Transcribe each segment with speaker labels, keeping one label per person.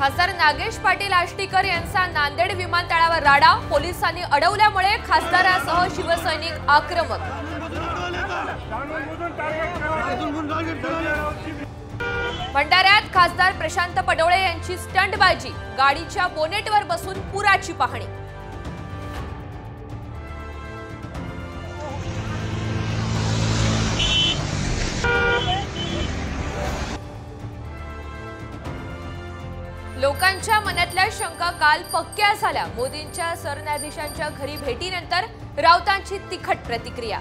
Speaker 1: खासदार नागेश पाटील आष्टीकर यांचा नांदेड विमानतळावर राडा, पोलिसांनी अडवल्यामुळे खासदारासह शिवसैनिक आक्रमक। भंडाऱ्यात खासदार प्रशांत पडोळे यांची स्टंटबाजी, गाडीच्या बोनेटवर बसून पुराची पाहणी। लोकांच्या मनातल्या शंका काल पक्क्या झाल्या। मोदींच्या सरन्यायाधीशांच्या घरी भेटीनंतर राऊतांची तिखट प्रतिक्रिया।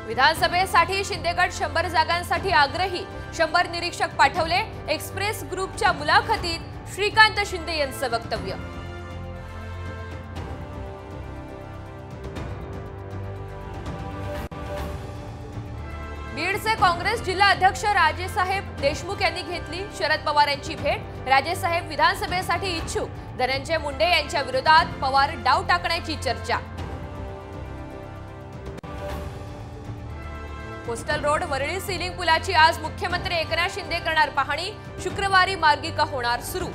Speaker 1: विधानसभेसाठी शिंदेगड 100 जागांसाठी आग्रही, 100 निरीक्षक पाठवले। एक्सप्रेस ग्रुपच्या मुलाखतीत श्रीकांत शिंदे यांचं वक्तव्य। बीडचे काँग्रेस जिल्हा अध्यक्ष राजेसाहेब देशमुख यांनी घेतली शरद पवार यांची भेट। राजेसाहेब विधानसभेसाठी इच्छुक, धनंजय मुंडे यांच्या विरोधात पवार डाव टाकण्याची चर्चा। कोस्टल रोड वरळी सीलिंग पुलाची आज मुख्यमंत्री एकनाथ शिंदे करणार पाहणी, शुक्रवारी मार्गिका होणार सुरू।